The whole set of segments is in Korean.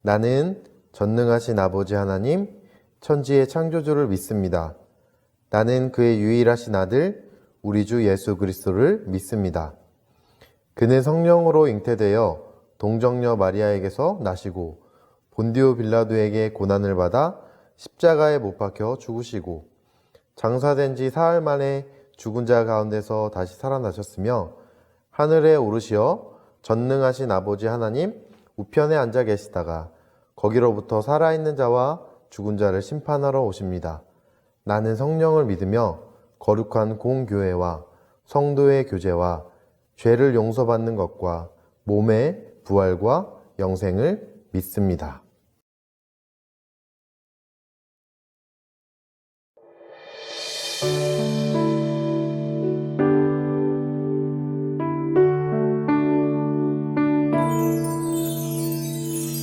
나는 전능하신 아버지 하나님, 천지의 창조주를 믿습니다. 나는 그의 유일하신 아들, 우리 주 예수 그리스도를 믿습니다. 그는 성령으로 잉태되어 동정녀 마리아에게서 나시고 본디오 빌라도에게 고난을 받아 십자가에 못 박혀 죽으시고 장사된 지 사흘 만에 죽은 자 가운데서 다시 살아나셨으며 하늘에 오르시어 전능하신 아버지 하나님 우편에 앉아 계시다가 거기로부터 살아있는 자와 죽은 자를 심판하러 오십니다. 나는 성령을 믿으며 거룩한 공교회와 성도의 교제와 죄를 용서받는 것과 몸의 부활과 영생을 믿습니다.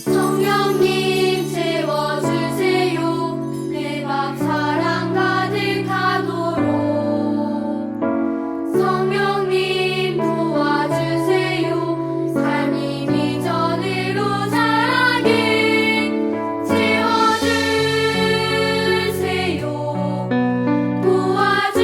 성령님 채워주세요. 대박 사랑 가득하도록. 성령님 도와주세요. 삶이 비전으로 자라게 채워주세요. 도와주세요.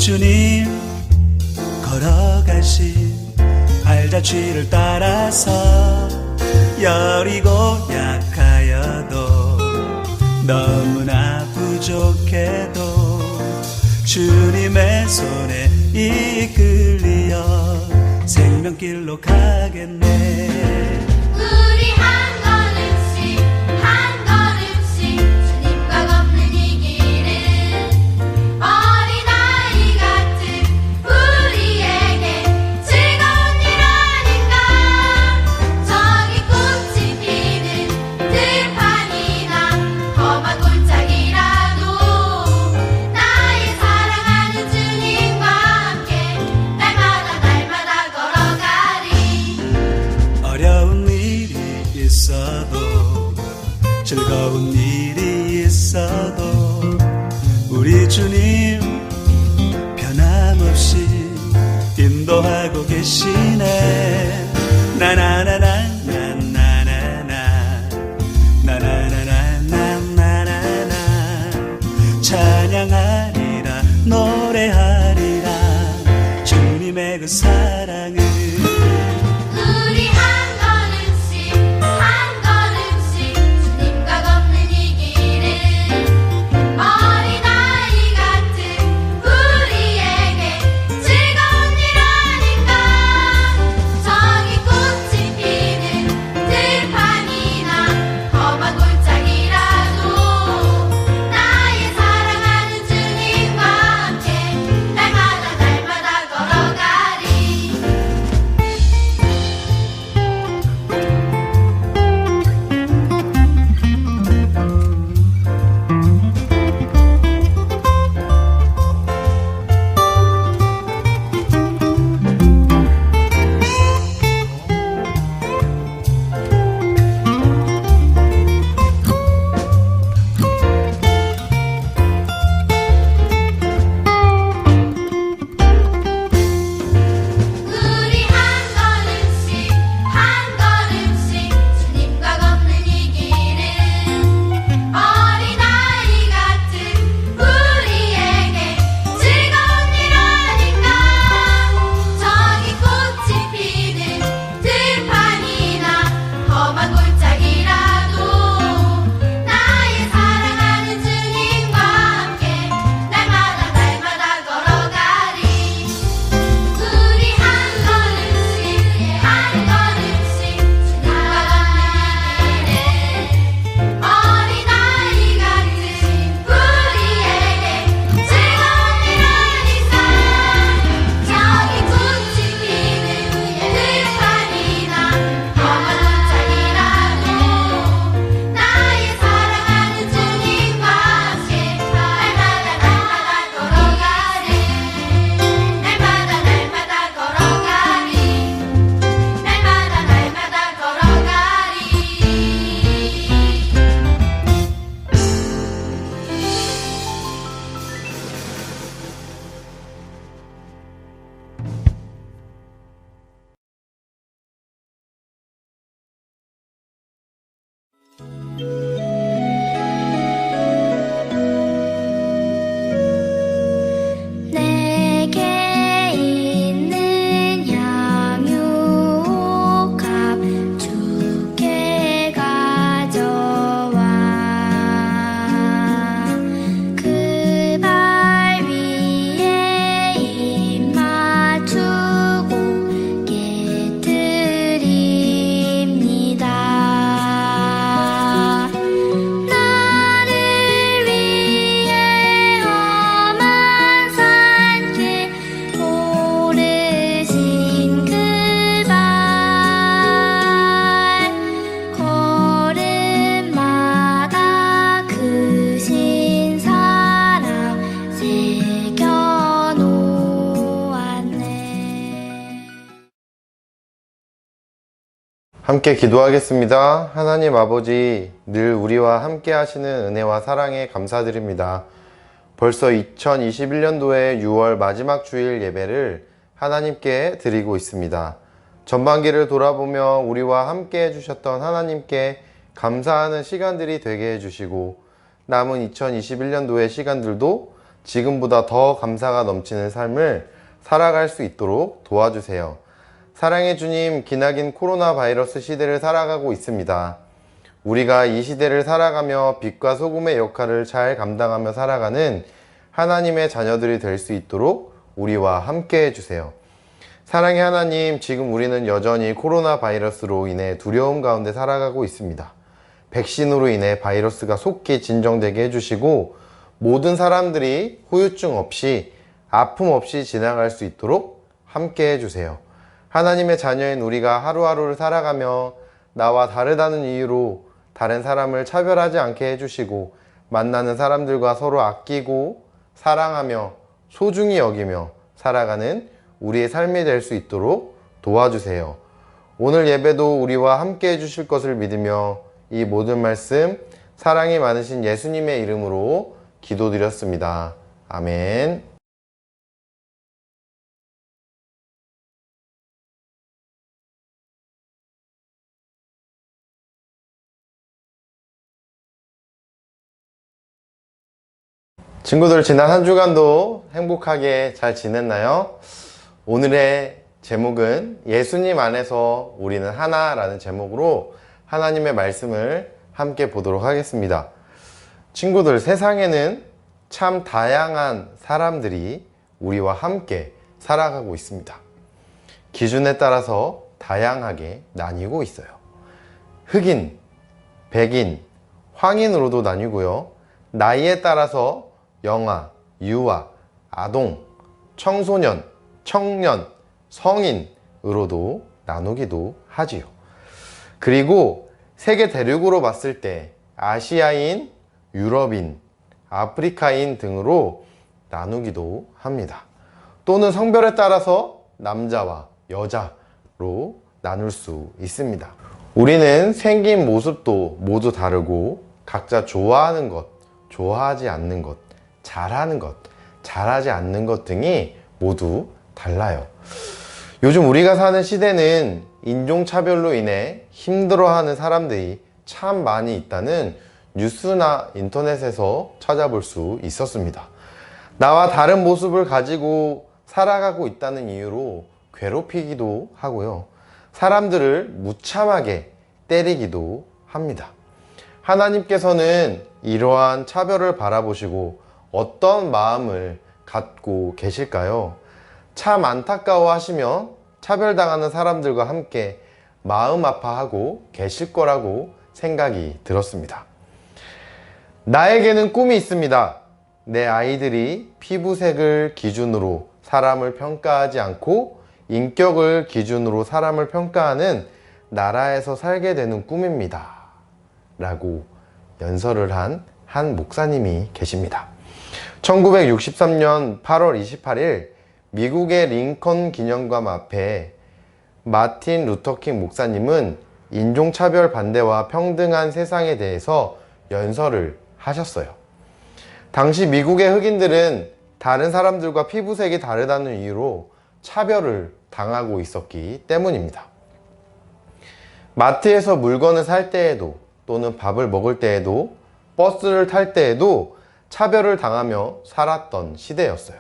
주님 걸어가신 발자취를 따라서 여리고 약하여도 너무나 부족해도 주님의 손에 이끌려 생명길로 가겠네. 우리 한 걸음씩 한 걸음씩 주님과 걷는 이 길은 어린아이 같은 우리에게 즐거운 일 아닌가. 저기 꽃이 피는 들판이나 험한 골짜기라도 나의 사랑하는 주님과 함께 날마다 걸어가리. 어려운 일이 있어도 즐거운 일이 있어도 우리 주님 변함없이 인도하고 계시네. 나나나나나나나나 나나나나나나나나 찬양하리라 노래하리라 주님의 그 사랑을. 우리 한 걸음씩 한 걸음씩 주님과 걷는 이 길은 어린아이 같은 우리에게 즐거운 일 아닌가. 저기 꽃이 피는 들판이나 험한 골짜기라도 나의 사랑하는 주님과 함께 날마다 걸어가리. 우리 한 걸음씩 한 걸음씩 주님과 걷는 이 길은 어린아이 같은 우리에게 즐거운 일 아닌가. 저기 꽃이 피는 들판이나 험한 골짜기라도 나의 사랑하는 주님과 함께 날마다 걸어가리. 우리 한 걸음씩 한 걸음씩 주님과 걷는 이 길은 어린아이 같은 우리에게 즐거운 일 아닌가. 저기 꽃이 피는 들판이나 험한 골짜기라도 나의 사랑하는 주님과 함께 날마다 걸어가리. 날마다 걸어가리. 날마다 걸어가리. 내게 있는 향유옥합 주께 가져와 그 발 위에 입 맞추고 깨뜨립니다. 나를 위해 험한 산길 오르신 그 발 걸음마다 크신 사랑 새겨놓았네. 함께 기도하겠습니다. 하나님 아버지, 늘 우리와 함께 하시는 은혜와 사랑에 감사드립니다. 벌써 2021년도의 6월 마지막 주일 예배를 하나님께 드리고 있습니다. 전반기를 돌아보며 우리와 함께 해주셨던 하나님께 감사하는 시간들이 되게 해주시고 남은 2021년도의 시간들도 지금보다 더 감사가 넘치는 삶을 살아갈 수 있도록 도와주세요. 사랑의 주님, 기나긴 코로나 바이러스 시대를 살아가고 있습니다. 우리가 이 시대를 살아가며 빛과 소금의 역할을 잘 감당하며 살아가는 하나님의 자녀들이 될 수 있도록 우리와 함께 해주세요. 사랑의 하나님, 지금 우리는 여전히 코로나 바이러스로 인해 두려움 가운데 살아가고 있습니다. 백신으로 인해 바이러스가 속히 진정되게 해주시고 모든 사람들이 후유증 없이 아픔 없이 지나갈 수 있도록 함께 해주세요. 하나님의 자녀인 우리가 하루하루를 살아가며 나와 다르다는 이유로 다른 사람을 차별하지 않게 해주시고 만나는 사람들과 서로 아끼고 사랑하며 소중히 여기며 살아가는 우리의 삶이 될 수 있도록 도와주세요. 오늘 예배도 우리와 함께 해주실 것을 믿으며 이 모든 말씀 사랑이 많으신 예수님의 이름으로 기도드렸습니다. 아멘. 친구들, 지난 한 주간도 행복하게 잘 지냈나요? 오늘의 제목은 예수님 안에서 우리는 하나라는 제목으로 하나님의 말씀을 함께 보도록 하겠습니다. 친구들, 세상에는 참 다양한 사람들이 우리와 함께 살아가고 있습니다. 기준에 따라서 다양하게 나뉘고 있어요. 흑인, 백인, 황인으로도 나뉘고요. 나이에 따라서 영아, 유아, 아동, 청소년, 청년, 성인으로도 나누기도 하지요. 그리고 세계 대륙으로 봤을 때 아시아인, 유럽인, 아프리카인 등으로 나누기도 합니다. 또는 성별에 따라서 남자와 여자로 나눌 수 있습니다. 우리는 생긴 모습도 모두 다르고 각자 좋아하는 것, 좋아하지 않는 것, 잘하는 것, 잘하지 않는 것 등이 모두 달라요. 요즘 우리가 사는 시대는 인종차별로 인해 힘들어하는 사람들이 참 많이 있다는 뉴스나 인터넷에서 찾아볼 수 있었습니다. 나와 다른 모습을 가지고 살아가고 있다는 이유로 괴롭히기도 하고요. 사람들을 무참하게 때리기도 합니다. 하나님께서는 이러한 차별을 바라보시고 어떤 마음을 갖고 계실까요? 참 안타까워 하시며 차별당하는 사람들과 함께 마음 아파하고 계실 거라고 생각이 들었습니다. 나에게는 꿈이 있습니다. 내 아이들이 피부색을 기준으로 사람을 평가하지 않고 인격을 기준으로 사람을 평가하는 나라에서 살게 되는 꿈입니다. 라고 연설을 한 목사님이 계십니다. 1963년 8월 28일 미국의 링컨 기념관 앞에 마틴 루터킹 목사님은 인종차별 반대와 평등한 세상에 대해서 연설을 하셨어요. 당시 미국의 흑인들은 다른 사람들과 피부색이 다르다는 이유로 차별을 당하고 있었기 때문입니다. 마트에서 물건을 살 때에도 또는 밥을 먹을 때에도 버스를 탈 때에도 차별을 당하며 살았던 시대였어요.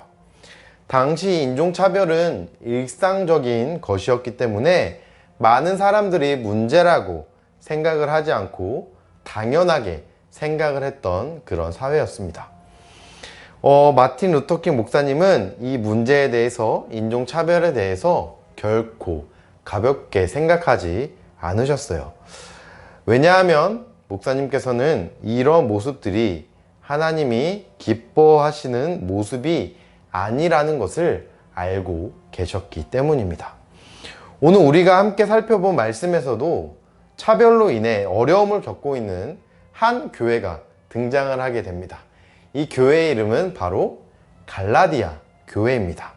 당시 인종차별은 일상적인 것이었기 때문에 많은 사람들이 문제라고 생각을 하지 않고 당연하게 생각을 했던 그런 사회였습니다. 마틴 루터킹 목사님은 이 문제에 대해서, 인종차별에 대해서 결코 가볍게 생각하지 않으셨어요. 왜냐하면 목사님께서는 이런 모습들이 하나님이 기뻐하시는 모습이 아니라는 것을 알고 계셨기 때문입니다. 오늘 우리가 함께 살펴본 말씀에서도 차별로 인해 어려움을 겪고 있는 한 교회가 등장을 하게 됩니다. 이 교회의 이름은 바로 갈라디아 교회입니다.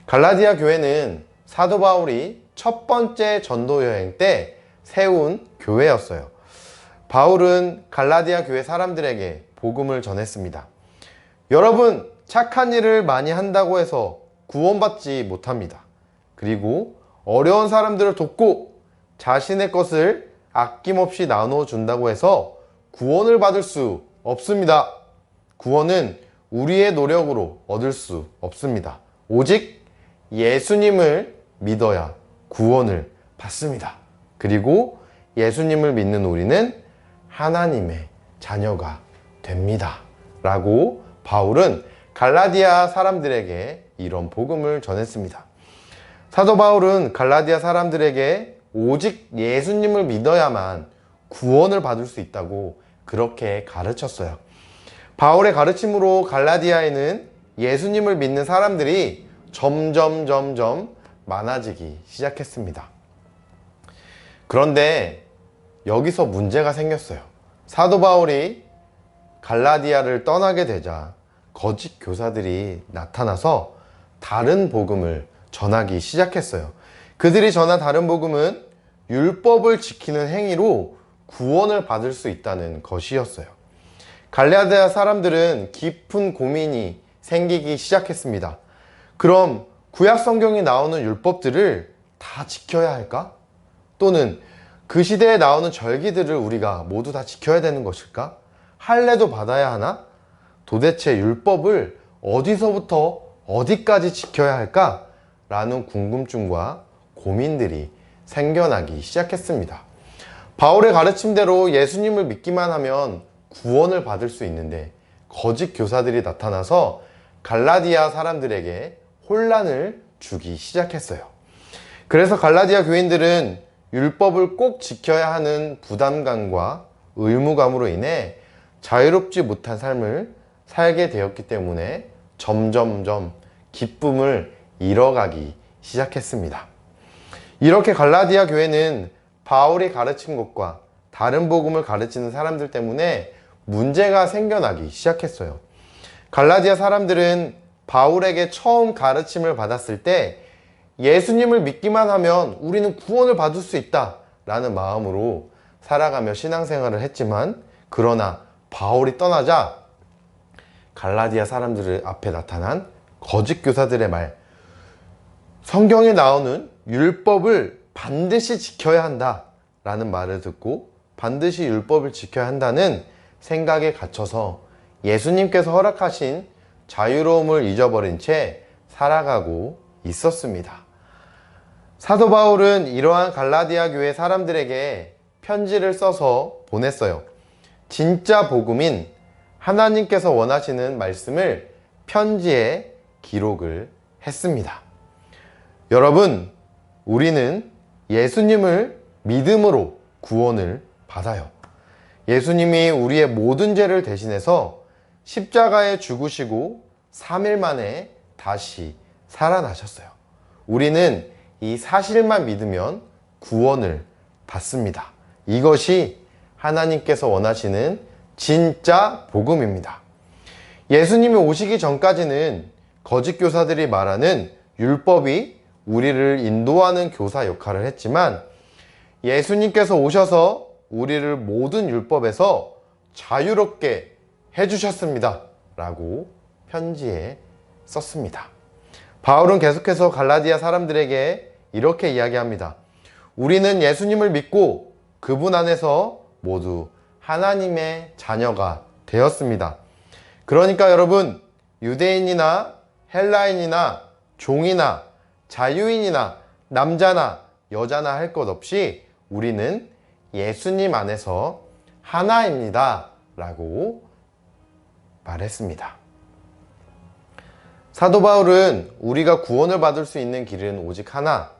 갈라디아 교회는 사도 바울이 첫 번째 전도 여행 때 세운 교회였어요. 바울은 갈라디아 교회 사람들에게 복음을 전했습니다. 여러분, 착한 일을 많이 한다고 해서 구원받지 못합니다. 그리고 어려운 사람들을 돕고 자신의 것을 아낌없이 나눠준다고 해서 구원을 받을 수 없습니다. 구원은 우리의 노력으로 얻을 수 없습니다. 오직 예수님을 믿어야 구원을 받습니다. 그리고 예수님을 믿는 우리는 하나님의 자녀가 됩니다. 라고 바울은 갈라디아 사람들에게 이런 복음을 전했습니다. 사도 바울은 갈라디아 사람들에게 오직 예수님을 믿어야만 구원을 받을 수 있다고 그렇게 가르쳤어요. 바울의 가르침으로 갈라디아에는 예수님을 믿는 사람들이 점점 많아지기 시작했습니다. 그런데 여기서 문제가 생겼어요. 사도 바울이 갈라디아를 떠나게 되자 거짓 교사들이 나타나서 다른 복음을 전하기 시작했어요. 그들이 전한 다른 복음은 율법을 지키는 행위로 구원을 받을 수 있다는 것이었어요. 갈라디아 사람들은 깊은 고민이 생기기 시작했습니다. 그럼 구약 성경에 나오는 율법들을 다 지켜야 할까? 또는 그 시대에 나오는 절기들을 우리가 모두 다 지켜야 되는 것일까? 할례도 받아야 하나? 도대체 율법을 어디서부터 어디까지 지켜야 할까? 라는 궁금증과 고민들이 생겨나기 시작했습니다. 바울의 가르침대로 예수님을 믿기만 하면 구원을 받을 수 있는데 거짓 교사들이 나타나서 갈라디아 사람들에게 혼란을 주기 시작했어요. 그래서 갈라디아 교인들은 율법을 꼭 지켜야 하는 부담감과 의무감으로 인해 자유롭지 못한 삶을 살게 되었기 때문에 점점 기쁨을 잃어가기 시작했습니다. 이렇게 갈라디아 교회는 바울이 가르친 것과 다른 복음을 가르치는 사람들 때문에 문제가 생겨나기 시작했어요. 갈라디아 사람들은 바울에게 처음 가르침을 받았을 때 예수님을 믿기만 하면 우리는 구원을 받을 수 있다 라는 마음으로 살아가며 신앙생활을 했지만, 그러나 바울이 떠나자 갈라디아 사람들 앞에 나타난 거짓 교사들의 말, 성경에 나오는 율법을 반드시 지켜야 한다 라는 말을 듣고 반드시 율법을 지켜야 한다는 생각에 갇혀서 예수님께서 허락하신 자유로움을 잊어버린 채 살아가고 있었습니다. 사도 바울은 이러한 갈라디아 교회 사람들에게 편지를 써서 보냈어요. 진짜 복음인 하나님께서 원하시는 말씀을 편지에 기록을 했습니다. 여러분, 우리는 예수님을 믿음으로 구원을 받아요. 예수님이 우리의 모든 죄를 대신해서 십자가에 죽으시고 3일 만에 다시 살아나셨어요. 우리는 이 사실만 믿으면 구원을 받습니다. 이것이 하나님께서 원하시는 진짜 복음입니다. 예수님이 오시기 전까지는 거짓 교사들이 말하는 율법이 우리를 인도하는 교사 역할을 했지만, 예수님께서 오셔서 우리를 모든 율법에서 자유롭게 해주셨습니다 라고 편지에 썼습니다. 바울은 계속해서 갈라디아 사람들에게 이렇게 이야기합니다. 우리는 예수님을 믿고 그분 안에서 모두 하나님의 자녀가 되었습니다. 그러니까 여러분, 유대인이나 헬라인이나 종이나 자유인이나 남자나 여자나 할 것 없이 우리는 예수님 안에서 하나입니다 라고 말했습니다. 사도 바울은 우리가 구원을 받을 수 있는 길은 오직 하나,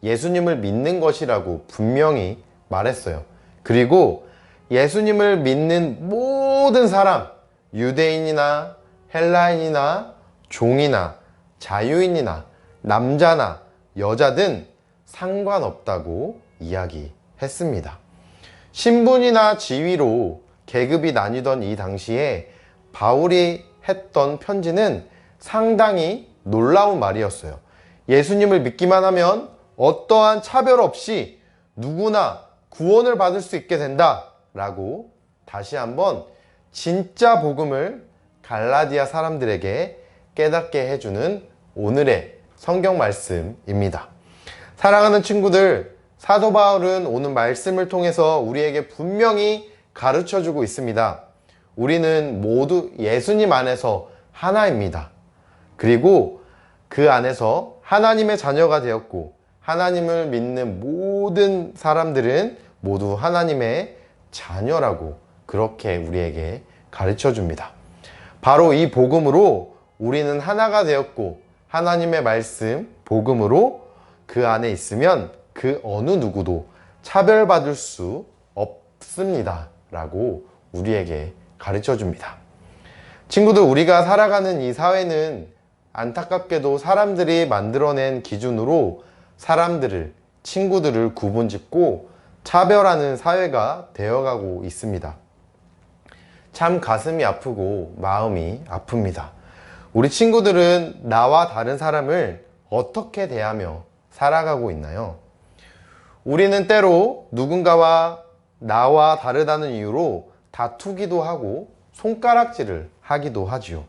예수님을 믿는 것이라고 분명히 말했어요. 그리고 예수님을 믿는 모든 사람, 유대인이나 헬라인이나 종이나 자유인이나 남자나 여자든 상관없다고 이야기했습니다. 신분이나 지위로 계급이 나뉘던 이 당시에 바울이 했던 편지는 상당히 놀라운 말이었어요. 예수님을 믿기만 하면 어떠한 차별 없이 누구나 구원을 받을 수 있게 된다 라고 다시 한번 진짜 복음을 갈라디아 사람들에게 깨닫게 해주는 오늘의 성경 말씀입니다. 사랑하는 친구들, 사도 바울은 오늘 말씀을 통해서 우리에게 분명히 가르쳐주고 있습니다. 우리는 모두 예수님 안에서 하나입니다. 그리고 그 안에서 하나님의 자녀가 되었고 하나님을 믿는 모든 사람들은 모두 하나님의 자녀라고 그렇게 우리에게 가르쳐 줍니다. 바로 이 복음으로 우리는 하나가 되었고 하나님의 말씀, 복음으로 그 안에 있으면 그 어느 누구도 차별받을 수 없습니다. 라고 우리에게 가르쳐 줍니다. 친구들, 우리가 살아가는 이 사회는 안타깝게도 사람들이 만들어낸 기준으로 사람들을, 친구들을 구분짓고 차별하는 사회가 되어가고 있습니다. 참 가슴이 아프고 마음이 아픕니다. 우리 친구들은 나와 다른 사람을 어떻게 대하며 살아가고 있나요? 우리는 때로 누군가와 나와 다르다는 이유로 다투기도 하고 손가락질을 하기도 하지요.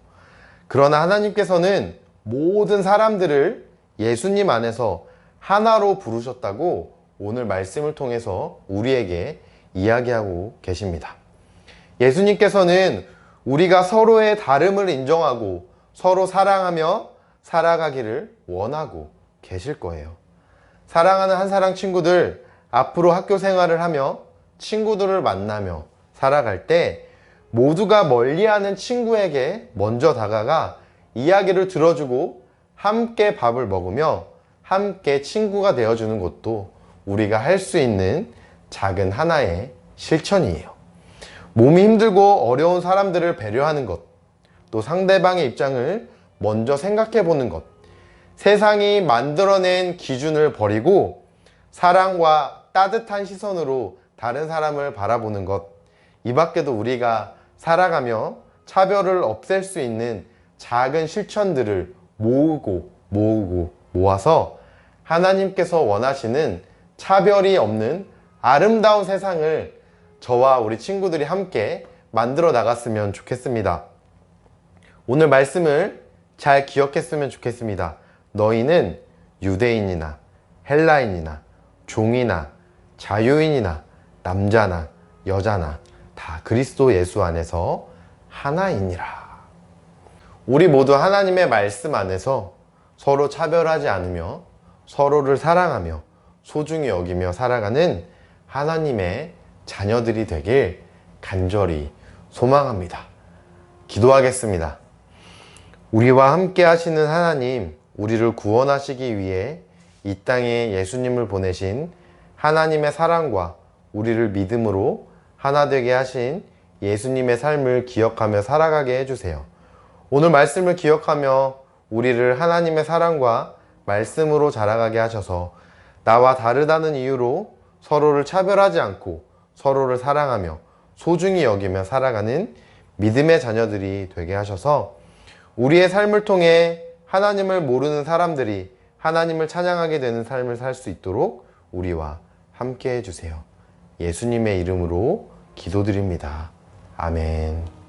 그러나 하나님께서는 모든 사람들을 예수님 안에서 하나로 부르셨다고 오늘 말씀을 통해서 우리에게 이야기하고 계십니다. 예수님께서는 우리가 서로의 다름을 인정하고 서로 사랑하며 살아가기를 원하고 계실 거예요. 사랑하는 한사랑 친구들, 앞으로 학교 생활을 하며 친구들을 만나며 살아갈 때 모두가 멀리하는 친구에게 먼저 다가가 이야기를 들어주고 함께 밥을 먹으며 함께 친구가 되어주는 것도 우리가 할 수 있는 작은 하나의 실천이에요. 몸이 힘들고 어려운 사람들을 배려하는 것, 또 상대방의 입장을 먼저 생각해 보는 것, 세상이 만들어낸 기준을 버리고 사랑과 따뜻한 시선으로 다른 사람을 바라보는 것, 이 밖에도 우리가 살아가며 차별을 없앨 수 있는 작은 실천들을 모아서 하나님께서 원하시는 차별이 없는 아름다운 세상을 저와 우리 친구들이 함께 만들어 나갔으면 좋겠습니다. 오늘 말씀을 잘 기억했으면 좋겠습니다. 너희는 유대인이나 헬라인이나 종이나 자유인이나 남자나 여자나 다 그리스도 예수 안에서 하나이니라. 우리 모두 하나님의 말씀 안에서 서로 차별하지 않으며 서로를 사랑하며 소중히 여기며 살아가는 하나님의 자녀들이 되길 간절히 소망합니다. 기도하겠습니다. 우리와 함께 하시는 하나님, 우리를 구원하시기 위해 이 땅에 예수님을 보내신 하나님의 사랑과 우리를 믿음으로 하나 되게 하신 예수님의 삶을 기억하며 살아가게 해주세요. 오늘 말씀을 기억하며 우리를 하나님의 사랑과 말씀으로 자라가게 하셔서 나와 다르다는 이유로 서로를 차별하지 않고 서로를 사랑하며 소중히 여기며 살아가는 믿음의 자녀들이 되게 하셔서 우리의 삶을 통해 하나님을 모르는 사람들이 하나님을 찬양하게 되는 삶을 살 수 있도록 우리와 함께 해주세요. 예수님의 이름으로 기도드립니다. 아멘.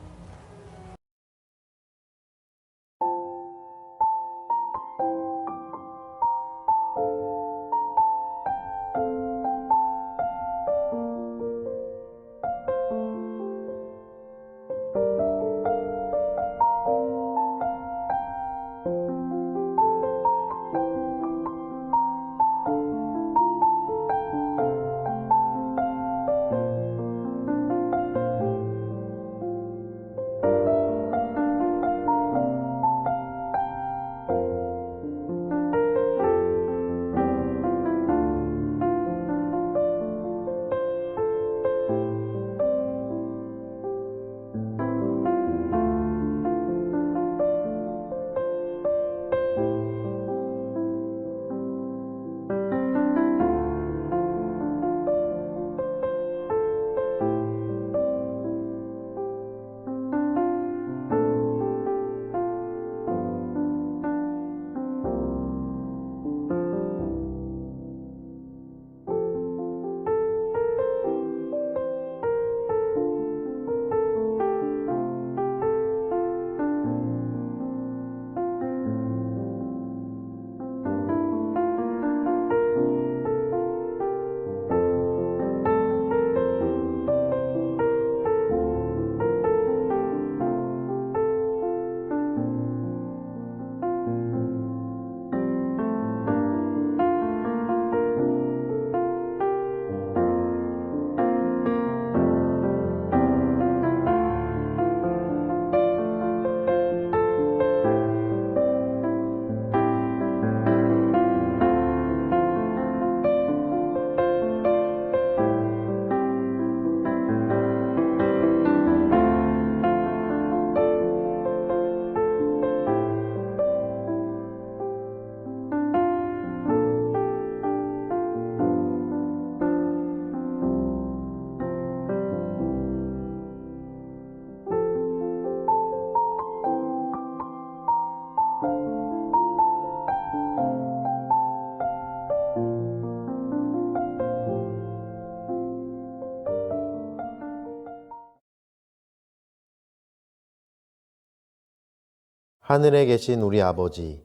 하늘에 계신 우리 아버지,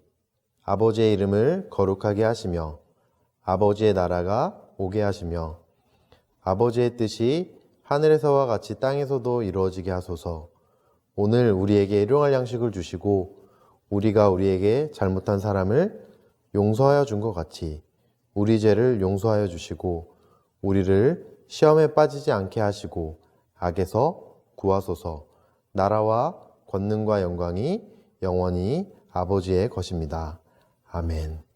아버지의 이름을 거룩하게 하시며 아버지의 나라가 오게 하시며 아버지의 뜻이 하늘에서와 같이 땅에서도 이루어지게 하소서. 오늘 우리에게 일용할 양식을 주시고 우리가 우리에게 잘못한 사람을 용서하여 준 것 같이 우리 죄를 용서하여 주시고 우리를 시험에 빠지지 않게 하시고 악에서 구하소서. 나라와 권능과 영광이 영원히 아버지의 것입니다. 아멘.